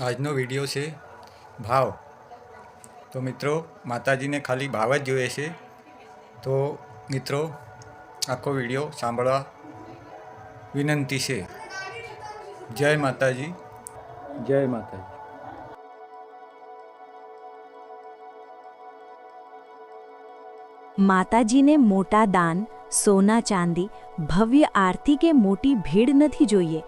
આજનો વિડીયો છે ભાવ। તો મિત્રો માતાજીને ખાલી ભાવ જ જોઈએ છે। તો મિત્રો આખો વિડીયો સાંભળવા વિનંતી છે। જય માતાજી, જય માતાજી। માતાજીને મોટા દાન, સોના ચાંદી, ભવ્ય આરતી કે મોટી ભીડ નથી જોઈએ।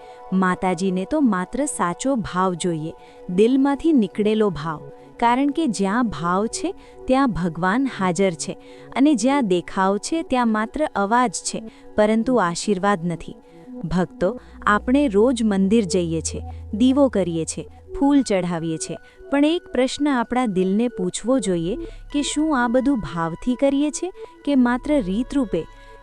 માતાજીને તો માત્ર સાચો ભાવ જોઈએ, દિલમાંથી નીકળેલો ભાવ। કારણ કે જ્યાં ભાવ છે ત્યાં ભગવાન હાજર છે, અને જ્યાં દેખાવ છે ત્યાં માત્ર અવાજ છે, પરંતુ આશીર્વાદ નથી। ભક્તો, આપણે રોજ મંદિર જઈએ છીએ, દીવો કરીએ છીએ, ફૂલ ચઢાવીએ છીએ, પણ એક પ્રશ્ન આપણા દિલને પૂછવો જોઈએ કે શું આ બધું ભાવથી કરીએ છીએ કે માત્ર રીત રૂપે?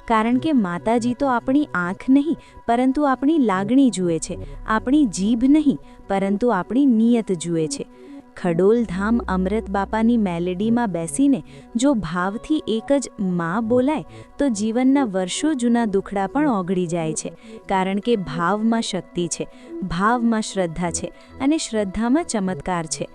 કારણ કે માતાજી તો આપણી આંખ નહીં પરંતુ આપણી લાગણી જુએ છે, આપણી જીભ નહીં પરંતુ આપણી નિયત જુએ છે। ખડોલધામ અમૃત બાપાની મેલેડીમાં બેસીને જો ભાવથી એક જ માં બોલાય તો જીવનના વર્ષો જૂના દુખડા પણ ઓગળી જાય છે। કારણ કે ભાવમાં શક્તિ છે, ભાવમાં શ્રદ્ધા છે, અને શ્રદ્ધામાં ચમત્કાર છે।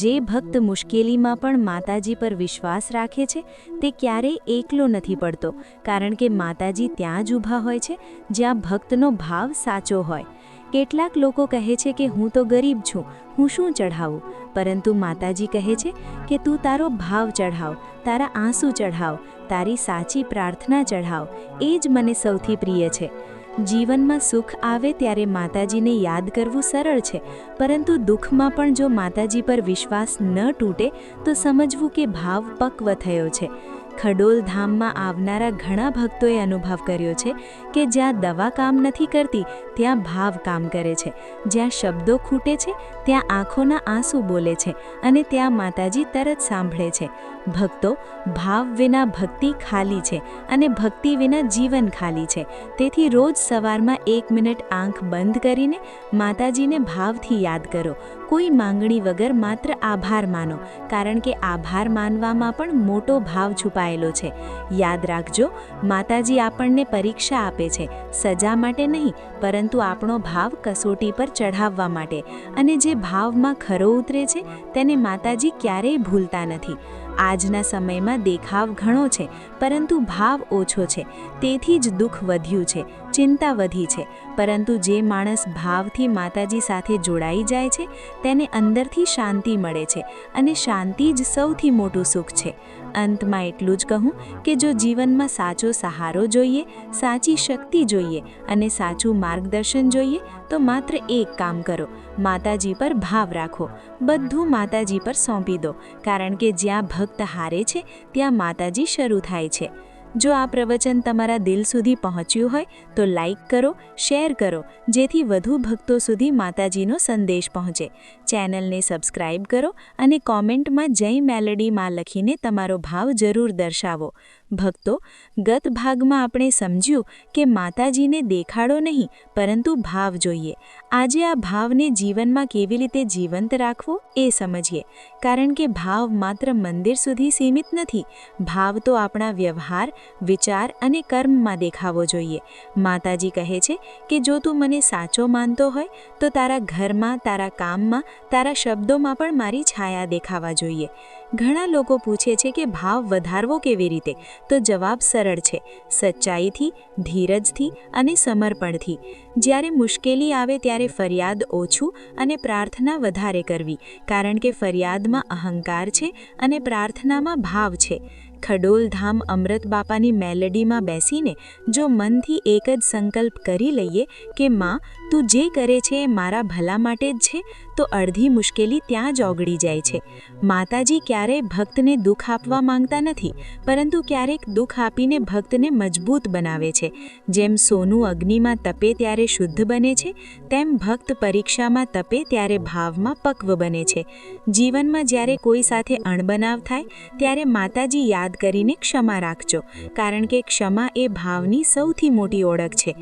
જે ભક્ત મુશ્કેલીમાં પણ માતાજી પર વિશ્વાસ રાખે છે તે ક્યારેય એકલો નથી પડતો, કારણ કે માતાજી ત્યાં જ ઊભા હોય છે જ્યાં ભક્તનો ભાવ સાચો હોય। કેટલાક લોકો કહે છે કે હું તો ગરીબ છું, હું શું ચઢાવું? પરંતુ માતાજી કહે છે કે તું તારો ભાવ ચઢાવ, તારા આંસુ ચઢાવ, તારી સાચી પ્રાર્થના ચઢાવ, એ જ મને સૌથી પ્રિય છે। જીવનમાં સુખ આવે ત્યારે માતાજીને યાદ કરવું સરળ છે, પરંતુ દુઃખમાં પણ જો માતાજી પર વિશ્વાસ ન તૂટે તો સમજવું કે ભાવ પક્વ થયો છે। ખડોલધામમાં આવનારા ઘણા ભક્તોએ અનુભવ કર્યો છે કે જ્યાં દવા કામ નથી કરતી ત્યાં ભાવ કામ કરે છે, જ્યાં શબ્દો ખૂટે છે ત્યાં આંખોના આંસુ બોલે છે, અને ત્યાં માતાજી તરત સાંભળે છે। ભક્તો, ભાવ વિના ભક્તિ ખાલી છે, અને ભક્તિ વિના જીવન ખાલી છે। તેથી રોજ સવારમાં 1 મિનિટ આંખ બંધ કરીને માતાજીને ભાવથી યાદ કરો। કોઈ માંગણી વગર માત્ર આભાર માનો, કારણ કે આભાર માનવામાં પણ મોટો ભાવ છુપાયેલો છે। યાદ રાખજો, માતાજી આપણને પરીક્ષા આપે છે, સજા માટે નહીં પરંતુ આપણો ભાવ કસોટી પર ચઢાવવા માટે, અને જે ભાવમાં ખરો ઉતરે છે તેને માતાજી ક્યારેય ભૂલતા નથી। આજના સમયમાં દેખાવ ઘણો છે પરંતુ ભાવ ઓછો છે, તેથી જ દુઃખ વધ્યું છે, ચિંતા વધી છે। પરંતુ જે માણસ ભાવથી માતાજી સાથે જોડાઈ જાય છે તેને અંદરથી શાંતિ મળે છે, અને શાંતિ જ સૌથી મોટું સુખ છે। અંતમાં એટલું જ કહું કે જો જીવનમાં સાચો સહારો જોઈએ, સાચી શક્તિ જોઈએ અને સાચું માર્ગદર્શન જોઈએ તો માત્ર એક કામ કરો, માતાજી પર ભાવ રાખો, બધું માતાજી પર સોંપી દો, કારણ કે જ્યાં ભક્ત હારે છે ત્યાં માતાજી શરૂ થાય છે। જો આ પ્રવચન તમારા દિલ સુધી પહોંચ્યું હોય તો લાઈક કરો, શેર કરો, જેથી વધુ ભક્તો સુધી માતાજીનો સંદેશ પહોંચે। ચેનલને સબસ્ક્રાઇબ કરો અને કોમેન્ટમાં જય મેલેડી માં લખીને તમારો ભાવ જરૂર દર્શાવો। ભક્તો, ગત ભાગમાં આપણે સમજ્યું કે માતાજીને દેખાડો નહીં પરંતુ ભાવ જોઈએ। આજે આ ભાવને જીવનમાં કેવી રીતે જીવંત રાખવો એ સમજીએ, કારણ કે ભાવ માત્ર મંદિર સુધી સીમિત નથી, ભાવ તો આપણા વ્યવહાર, વિચાર અને કર્મમાં દેખાવો જોઈએ। માતાજી કહે છે કે જો તું મને સાચો માનતો હોય તો તારા ઘરમાં, તારા કામમાં, તારા શબ્દોમાં પણ મારી છાયા દેખાવા જોઈએ। ઘણા લોકો પૂછે છે કે ભાવ વધારવો કેવી રીતે? તો જવાબ સરળ છે, સચ્ચાઈથી, ધીરજથી અને સમર્પણથી। જ્યારે મુશ્કેલી આવે ત્યારે ફરિયાદ ઓછું અને પ્રાર્થના વધારે કરવી, કારણ કે ફરિયાદમાં અહંકાર છે અને પ્રાર્થનામાં ભાવ છે। ખડોલધામ અમૃત બાપાની મેલેડીમાં બેસીને જો મનથી એક જ સંકલ્પ કરી લઈએ કે માં, તું જે કરે છે એ મારા ભલા માટે જ છે, તો અડધી મુશ્કેલી ત્યાં જ ઓગળી જાય છે। માતાજી ક્યારેય ભક્તને દુઃખ આપવા માંગતા નથી, પરંતુ ક્યારેક દુઃખ આપીને ભક્તને મજબૂત બનાવે છે। જેમ સોનું અગ્નિમાં તપે ત્યારે શુદ્ધ બને છે, તેમ ભક્ત પરીક્ષામાં તપે ત્યારે ભાવમાં પક્વ બને છે। જીવનમાં જ્યારે કોઈ સાથે અણબનાવ થાય ત્યારે માતાજી યાદ કરીને ક્ષમા રાખજો, કારણ કે ક્ષમા એ ભાવની સૌથી મોટી ઓળખ છે।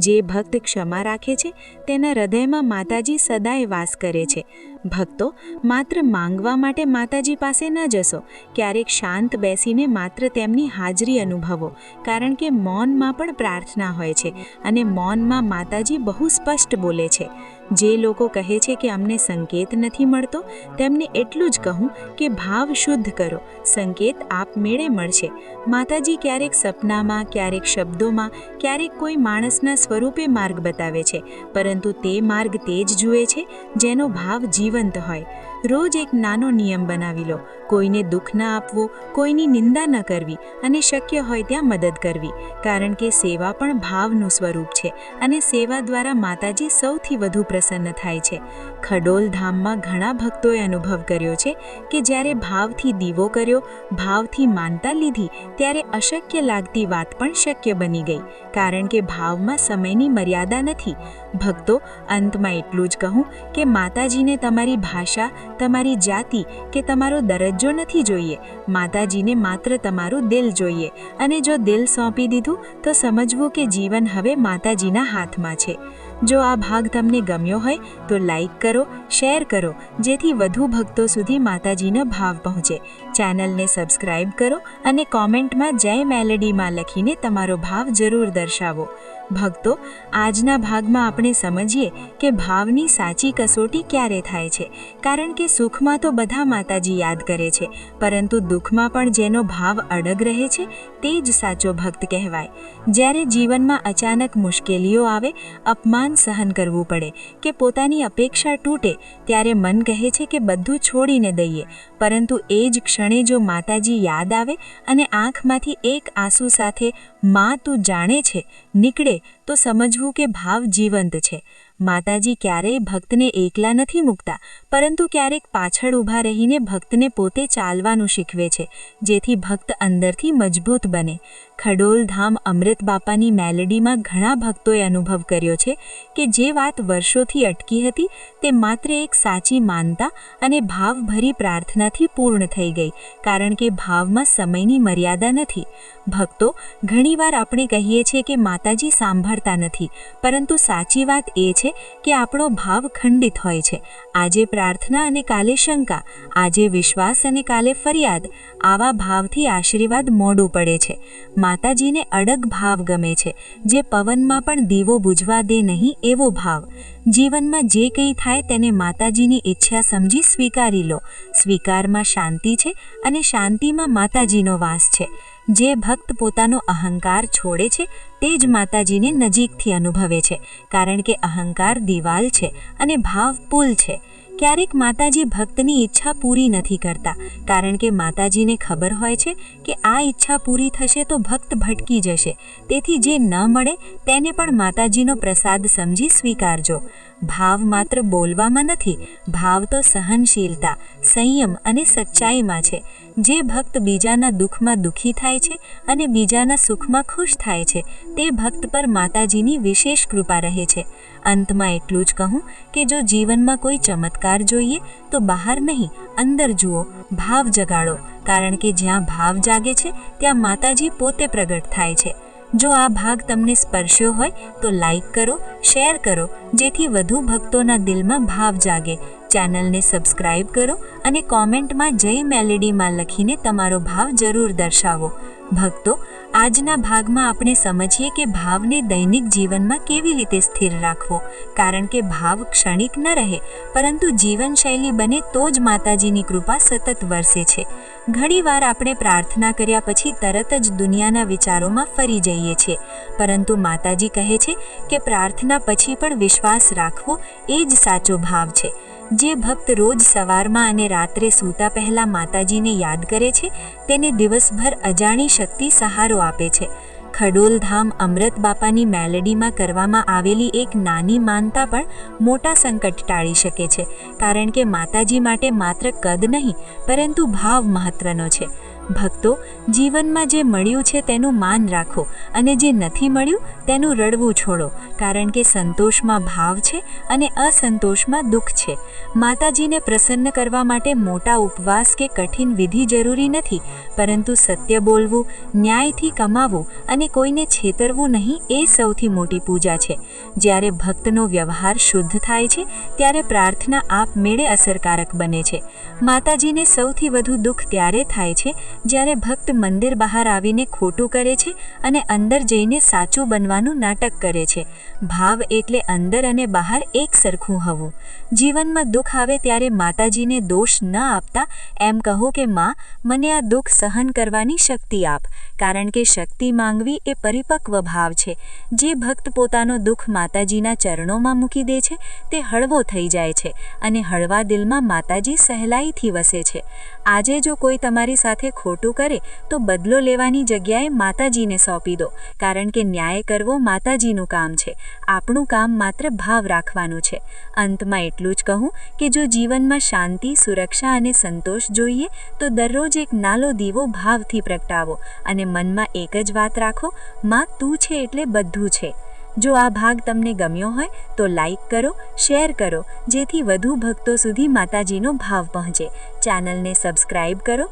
જે ભક્ત ક્ષમા રાખે છે તેના હૃદયમાં માતાજી સદાય વાસ કરે છે। ભક્તો, માત્ર માંગવા માટે માતાજી પાસે ન જશો, ક્યારેક શાંત બેસીને માત્ર તેમની હાજરી અનુભવો, કારણ કે મૌનમાં પણ પ્રાર્થના હોય છે અને મૌનમાં માતાજી બહુ સ્પષ્ટ બોલે છે। જે લોકો કહે છે કે અમને સંકેત નથી મળતો, તેમને એટલું જ કહું કે ભાવ શુદ્ધ કરો, સંકેત આપમેળે મળશે. માતાજી ક્યારેક સપનામાં, ક્યારેક શબ્દોમાં, ક્યારેક કોઈ માણસના સ્વરૂપે માર્ગ બતાવે છે, પરંતુ તે માર્ગ તે જ જુએ છે જેનો ભાવ જીવંત હોય. રોજ એક નાનો નિયમ બનાવી લો: કોઈને દુઃખ ન આપવું, કોઈની નિંદા ન કરવી અને શક્ય હોય ત્યાં મદદ કરવી, કારણ કે સેવા પણ ભાવનું સ્વરૂપ છે અને સેવા દ્વારા માતાજી સૌથી વધુ પ્રસન્ન થાય છે. ખડોલ ધામમાં ઘણા ભક્તોએ અનુભવ કર્યો છે કે જ્યારે ભાવથી દીવો કર્યો, ભાવથી માનતા લીધી, ત્યારે અશક્ય લાગતી વાત પણ શક્ય બની ગઈ, કારણ કે ભાવમાં સમયની મર્યાદા નથી. ભક્તો, અંતમાં એટલું જ કહું કે માતાજીને તમારી ભાષા, તમારી જાતિ કે તમારો દરજ્જો નથી જોઈએ. માતાજીને માત્ર તમારું દિલ જોઈએ, અને જો દિલ સોંપી દીધું તો સમજવું કે જીવન હવે માતાજીના હાથમાં છે. જો આ ભાગ તમને ગમ્યો હોય તો લાઈક કરો, શેર કરો, જેથી વધુ ભક્તો સુધી માતાજીનો ભાવ પહોંચે. ચેનલને સબસ્ક્રાઇબ કરો અને કોમેન્ટમાં જય મેલેડીમાં લખીને તમારો ભાવ જરૂર દર્શાવો. ભક્તો, આજના ભાગમાં આપણે સમજીએ કે ભાવની સાચી કસોટી ક્યારે થાય છે, કારણ કે સુખમાં તો બધા માતાજી યાદ કરે છે, પરંતુ દુઃખમાં પણ જેનો ભાવ અડગ રહે છે તે જ સાચો ભક્ત કહેવાય. જ્યારે જીવનમાં અચાનક મુશ્કેલીઓ આવે, અપમાન સહન કરવું પડે કે પોતાની અપેક્ષા તૂટે, ત્યારે મન કહે છે કે બધું છોડીને દઈએ, પરંતુ એ જ ક્ષણે જો માતાજી યાદ આવે અને આંખમાંથી એક આંસુ સાથે "માં તું જાણે છે" નીકળે, તો સમજવું કે ભાવ જીવંત છે. માતાજી ક્યારેય ભક્તને એકલા નથી મૂકતા, પરંતુ ક્યારેક પાછળ ઊભા રહીને ભક્તને પોતે ચાલવાનું શીખવે છે, જેથી ભક્ત અંદરથી મજબૂત બને. ખડોલ ધામ અમૃત બાપાની મેલેડીમાં ઘણા ભક્તોએ અનુભવ કર્યો છે કે જે વાત વર્ષોથી અટકી હતી તે માત્ર એક સાચી માનતા અને ભાવભરી પ્રાર્થનાથી પૂર્ણ થઈ ગઈ, કારણ કે ભાવમાં સમયની મર્યાદા નથી. ભક્તો, ઘણીવાર આપણે કહીએ છીએ કે માતાજી સાંભળતા નથી, પરંતુ સાચી વાત એ છે કે આપણો ભાવ ખંડિત હોય છે. આજે પ્રાર્થના અને કાલે શંકા, આજે વિશ્વાસ અને કાલે ફરિયાદ. આવા ભાવથી આશીર્વાદ મોડું પડે છે. માતાજીને અડગ ભાવ ગમે છે, જે પવનમાં પણ દીવો બુઝવા દે નહીં એવો ભાવ. જીવનમાં જે કંઈ થાય તેને માતાજીની ઈચ્છા સમજી સ્વીકારી લો. સ્વીકારમાં શાંતિ છે અને શાંતિમાં માતાજીનો વાસ છે. જે ભક્ત પોતાનો અહંકાર છોડે છે તે જ માતાજીને નજીકથી અનુભવે છે, કારણ કે અહંકાર દિવાલ છે અને ભાવ પુલ છે. ક્યારેક માતાજી ભક્તની ઈચ્છા પૂરી નથી કરતા, કારણ કે માતાજીને ખબર હોય છે કે આ ઈચ્છા પૂરી થશે તો ભક્ત ભટકી જશે. તેથી જે ન મળે તેને પણ માતાજીનો પ્રસાદ સમજી સ્વીકારજો. ભાવ માત્ર બોલવામાં નથી, ભાવ તો સહનશીલતા, સંયમ અને સચ્ચાઈમાં છે. જે ભક્ત બીજાના દુઃખમાં દુઃખી થાય છે અને બીજાના સુખમાં ખુશ થાય છે, તે ભક્ત પર માતાજીની વિશેષ કૃપા રહે છે. અંતમાં એટલું જ કહું કે જો જીવનમાં કોઈ ચમત્કાર જોઈએ તો બહાર નહીં, અંદર જુઓ, ભાવ જગાડો, કારણ કે જ્યાં ભાવ જાગે છે ત્યાં માતાજી પોતે પ્રગટ થાય છે. જો આ ભાગ તમને સ્પર્શ્યો હોય તો લાઈક કરો, શેર કરો, જેથી વધુ ભક્તોના દિલમાં ભાવ જાગે. ચેનલને સબસ્ક્રાઇબ કરો અને કોમેન્ટમાં જય મેલેડીમાં લખીને તમારો ભાવ જરૂર દર્શાવો. ભક્તો, આજના ભાગમાં આપણે સમજીએ કે ભાવને દૈનિક જીવનમાં કેવી રીતે સ્થિર રાખવો, કારણ કે ભાવ ક્ષણિક ન રહે, પરંતુ જીવનશૈલી બને તો જ માતાજીની કૃપા સતત વરસે છે. ઘણીવાર આપણે પ્રાર્થના કર્યા પછી તરત જ દુનિયાના વિચારોમાં ફરી જઈએ છીએ, પરંતુ માતાજી કહે છે કે પ્રાર્થના પછી પણ વિશ્વાસ રાખવો એ જ સાચો ભાવ છે. જે ભક્ત રોજ સવારમાં અને રાત્રે સૂતા પહેલાં માતાજીને યાદ કરે છે તેને દિવસભર અજાણી શક્તિ સહારો આપે છે. ખડોલ ધામ અમૃત બાપાની મેલેડીમાં કરવામાં આવેલી એક નાની માનતા પણ મોટા સંકટ ટાળી શકે છે, કારણ કે માતાજી માટે માત્ર કદ નહીં પરંતુ ભાવ મહત્વનો છે. ભક્તો, જીવનમાં જે મળ્યું છે તેનું માન રાખો અને જે નથી મળ્યું તેનું રડવું છોડો, કારણ કે સંતોષમાં ભાવ છે અને અસંતોષમાં દુઃખ છે. માતાજીને પ્રસન્ન કરવા માટે મોટા ઉપવાસ કે કઠિન વિધિ જરૂરી નથી, પરંતુ સત્ય બોલવું, ન્યાયથી કમાવું અને કોઈને છેતરવું નહીં એ સૌથી મોટી પૂજા છે. જ્યારે ભક્તનો વ્યવહાર શુદ્ધ થાય છે ત્યારે પ્રાર્થના આપમેળે અસરકારક બને છે. માતાજીને સૌથી વધુ દુઃખ ત્યારે થાય છે જ્યારે ભક્ત મંદિર બહાર આવીને ખોટું કરે છે અને અંદર જઈને સાચું બનવાનું નાટક કરે છે. ભાવ એટલે અંદર અને બહાર એક સરખું હોવું. જીવનમાં દુઃખ આવે ત્યારે માતાજીને દોષ ન આપતા એમ કહો કે માં, મને આ દુઃખ સહન કરવાની શક્તિ આપ. કારણ કે શક્તિ માંગવી એ પરિપક્વ ભાવ છે. જે ભક્ત પોતાનો દુઃખ માતાજીના ચરણોમાં મૂકી દે છે તે હળવો થઈ જાય છે અને હળવા દિલમાં માતાજી સહેલાઈથી વસે છે. આજે જો કોઈ તમારી સાથે ખોટું કરે તો બદલો લેવાની જગ્યાએ માતાજીને સોંપી દો, કારણ કે ન્યાય કરવો માતાજીનું કામ છે. આપણું કામ માત્ર ભાવ રાખવાનું છે. અંતમાં એટલું જ કહું કે જો જીવનમાં શાંતિ, સુરક્ષા અને સંતોષ જોઈએ તો દરરોજ એક નાનો દીવો ભાવથી પ્રગટાવો અને મનમાં એક જ વાત રાખો, માં તું છે એટલે બધું છે. જો આ ભાગ તમને ગમ્યો હોય તો લાઈક કરો, શેર કરો, જેથી વધુ ભક્તો સુધી માતાજીનો ભાવ પહોંચે. ચેનલને સબસ્ક્રાઈબ કરો